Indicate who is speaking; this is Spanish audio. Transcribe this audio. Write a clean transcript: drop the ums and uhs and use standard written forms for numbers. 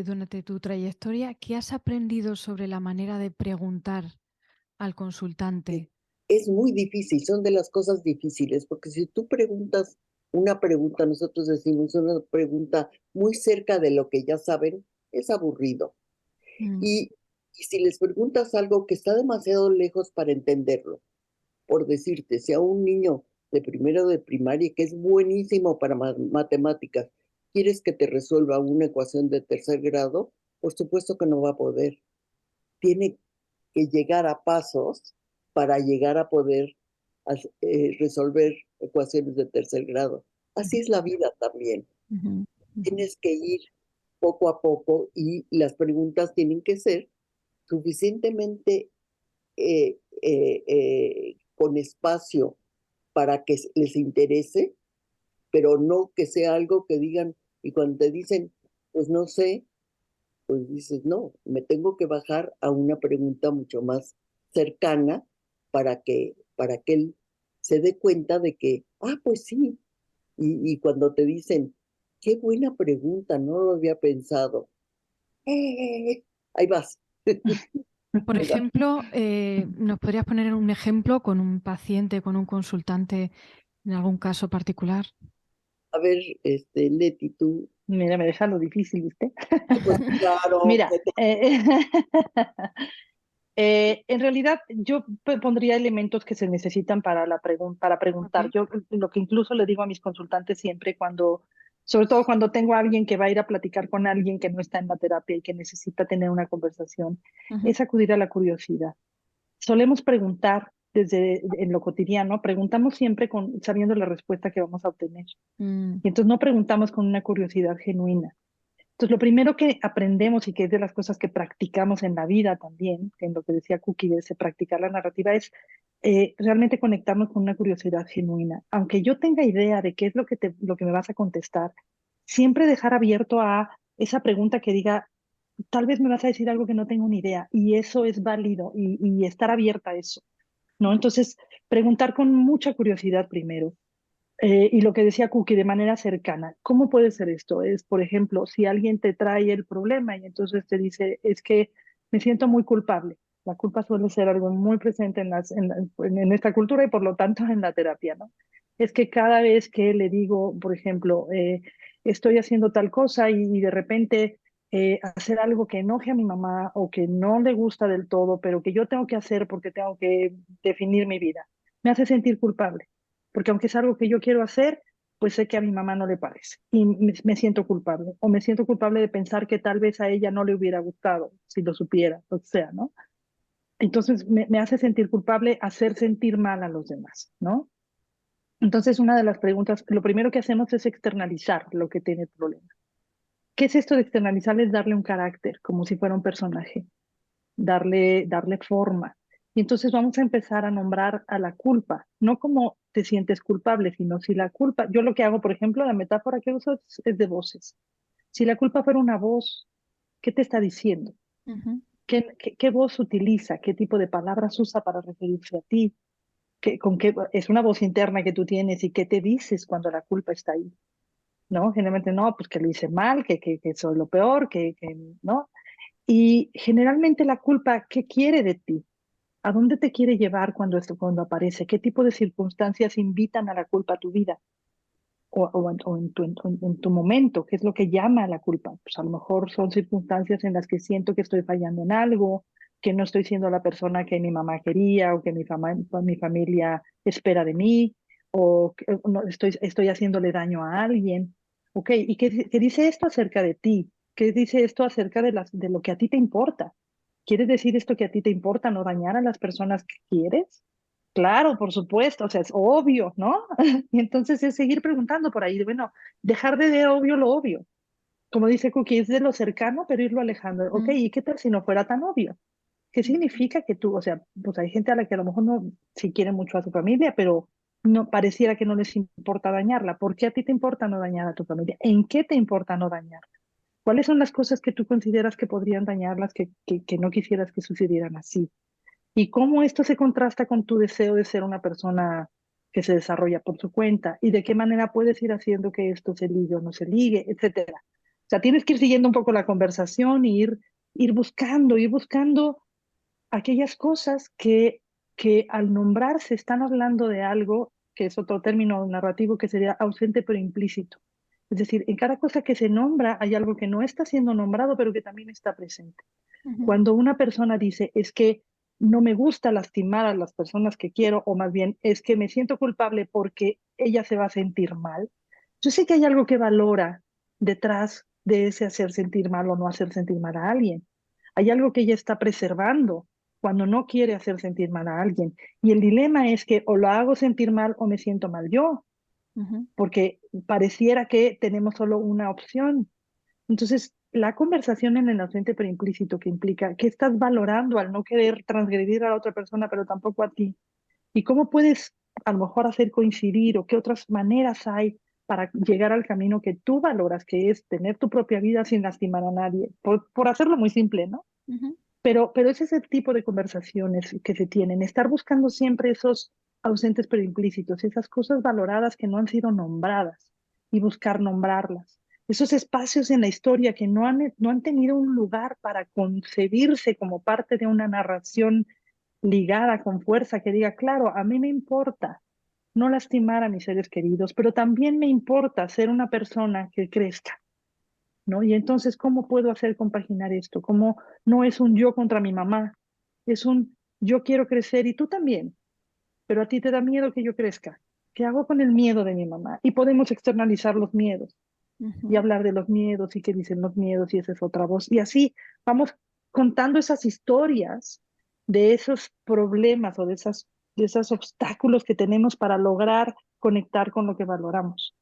Speaker 1: Durante tu trayectoria, ¿qué has aprendido sobre la manera de preguntar al
Speaker 2: E
Speaker 1: consultante?
Speaker 2: es muy difícil, son de las cosas difíciles, porque si tú preguntas una pregunta, nosotros decimos una pregunta muy cerca de lo que ya saben, es aburrido.
Speaker 1: Mm,
Speaker 2: Y y si les preguntas algo que está demasiado lejos para entenderlo, por decirte, si a un niño de primero de primaria, que es buenísimo para matemáticas, quieres que te resuelva una ecuación de tercer grado, por supuesto que no va a poder. Tiene que llegar a pasos para llegar a poder resolver ecuaciones de tercer grado. Así
Speaker 1: ujú,
Speaker 2: es la vida también.
Speaker 1: ujú, ujú.
Speaker 2: Tienes que ir poco a poco y las preguntas tienen que ser suficientemente con espacio para que les interese, pero no que sea algo que digan, y cuando te dicen, pues no sé, pues dices, no, me tengo que bajar a una pregunta mucho más cercana para que él se dé cuenta de que, pues sí, y cuando te dicen, qué buena pregunta, no lo había pensado, ahí vas,
Speaker 1: Por
Speaker 2: ahí vas.
Speaker 1: ejemplo, ¿nos podrías poner un ejemplo con un paciente, con un consultante en algún caso particular?
Speaker 2: A ver, Leti, tú,
Speaker 3: Mira, me deja lo difícil, ¿viste?
Speaker 2: pues claro,
Speaker 3: Mira, en realidad yo pondría elementos que se necesitan para para
Speaker 1: Ok.
Speaker 3: preguntar. Yo lo que incluso le digo a mis consultantes siempre sobre todo cuando tengo a alguien que va a ir a platicar con alguien que no está en la terapia y que necesita tener una conversación,
Speaker 1: Ujú.
Speaker 3: es acudir a la curiosidad. Solemos preguntar desde en lo cotidiano, preguntamos siempre sabiendo la respuesta que vamos a obtener.
Speaker 1: Mm,
Speaker 3: Y entonces no preguntamos con una curiosidad genuina. Entonces, lo primero que aprendemos y que es de las cosas que practicamos en la vida también, que en lo que decía Cookie de ese practicar la narrativa, es realmente conectarnos con una curiosidad genuina. Aunque yo tenga idea de qué es lo que me vas a contestar, siempre dejar abierto a esa pregunta que diga, tal vez me vas a decir algo que no tengo ni idea, y eso es válido, y estar abierta a eso, ¿no? Entonces, preguntar con mucha curiosidad primero. Y lo que decía Cookie, de manera cercana. ¿Cómo puede ser esto? Es, por ejemplo, si alguien te trae el problema y entonces te dice, es que me siento muy culpable. La culpa suele ser algo muy presente en esta cultura y por lo tanto en la terapia, ¿no? Es que cada vez que le digo, por ejemplo, estoy haciendo tal cosa y de repente hacer algo que enoje a mi mamá o que no le gusta del todo, pero que yo tengo que hacer porque tengo que definir mi vida, me hace sentir culpable porque aunque es algo que yo quiero hacer, pues sé que a mi mamá no le parece y me siento culpable o me siento culpable de pensar que tal vez a ella no le hubiera gustado si lo supiera, o sea, ¿no? Entonces me hace sentir culpable hacer sentir mal a los demás, ¿no? Entonces una de las preguntas, lo primero que hacemos es externalizar lo que tiene el problema. ¿Qué es esto de externalizar? Es darle un carácter, como si fuera un personaje, darle forma. Y entonces vamos a empezar a nombrar a la culpa, no como te sientes culpable, sino si la culpa, yo lo que hago, por ejemplo, la metáfora que uso es de voces. Si la culpa fuera una voz, ¿qué te está diciendo?
Speaker 1: ujú.
Speaker 3: ¿Qué voz utiliza? ¿Qué tipo de palabras usa para referirse a ti? Es una voz interna que tú tienes y qué te dices cuando la culpa está ahí? ¿No? Generalmente no, pues que lo hice mal, que soy lo peor, ¿no? Y generalmente la culpa, ¿qué quiere de ti? ¿A dónde te quiere llevar cuando aparece? ¿Qué tipo de circunstancias invitan a la culpa a tu vida? O en tu momento, ¿qué es lo que llama a la culpa? Pues a lo mejor son circunstancias en las que siento que estoy fallando en algo, que no estoy siendo la persona que mi mamá quería o que mi familia espera de mí, o que no, estoy haciéndole daño a alguien. Ok, ¿y qué dice esto acerca de ti? ¿Qué dice esto acerca de lo que a ti te importa? ¿Quieres decir esto que a ti te importa, no dañar a las personas que quieres? Claro, por supuesto, o sea, es obvio, ¿no? Y entonces es seguir preguntando por ahí, bueno, dejar de ver obvio lo obvio. Como dice Cookie, es de lo cercano, pero irlo alejando. Ok,
Speaker 1: Mm,
Speaker 3: ¿y qué tal si no fuera tan obvio? ¿Qué significa que tú, o sea, pues hay gente a la que a lo mejor no, si quiere mucho a su familia, pero no pareciera que no les importa dañarla? ¿Por qué a ti te importa no dañar a tu familia? ¿En qué te importa no dañar? ¿Cuáles son las cosas que tú consideras que podrían dañarlas, que no quisieras que sucedieran así? Y cómo esto se contrasta con tu deseo de ser una persona que se desarrolla por su cuenta y de qué manera puedes ir haciendo que esto se ligue o no se ligue, etcétera. sea, tienes que ir siguiendo un poco la conversación y ir buscando aquellas cosas que al nombrarse están hablando de algo, que es otro término narrativo que sería ausente pero implícito. Es decir, en cada cosa que se nombra hay algo que no está siendo nombrado, pero que también está presente. Cuando una persona dice, es que no me gusta lastimar a las personas que quiero, o más bien, es que me siento culpable porque ella se va a sentir mal, yo sé que hay algo que valora detrás de ese hacer sentir mal o no hacer sentir mal a alguien. Hay algo que ella está preservando cuando no quiere hacer sentir mal a alguien. Y el dilema es que o lo hago sentir mal o me siento mal yo, porque pareciera que tenemos solo una opción. Entonces, la conversación en el ausente pero implícito, que implica que estás valorando al no querer transgredir a la otra persona, pero tampoco a ti. ¿Y cómo puedes a lo mejor hacer coincidir o qué otras maneras hay para llegar al camino que tú valoras, que es tener tu propia vida sin lastimar a nadie? Por hacerlo muy simple, ¿no? Pero ese es el tipo de conversaciones que se tienen, estar buscando siempre esos ausentes pero implícitos, esas cosas valoradas que no han sido nombradas y buscar nombrarlas. Esos espacios en la historia que no han tenido un lugar para concebirse como parte de una narración ligada con fuerza que diga, claro, a mí me importa no lastimar a mis seres queridos, pero también me importa ser una persona que crezca, ¿no? Y entonces, ¿cómo puedo hacer compaginar esto? ¿Cómo no es un yo contra mi mamá? Es un yo quiero crecer y tú también, pero a ti te da miedo que yo crezca. ¿Qué hago con el miedo de mi mamá? Y podemos externalizar los miedos y hablar de los miedos y qué dicen los miedos y esa es otra voz. Y así vamos contando esas historias de esos problemas o de esos obstáculos que tenemos para lograr conectar con lo que valoramos.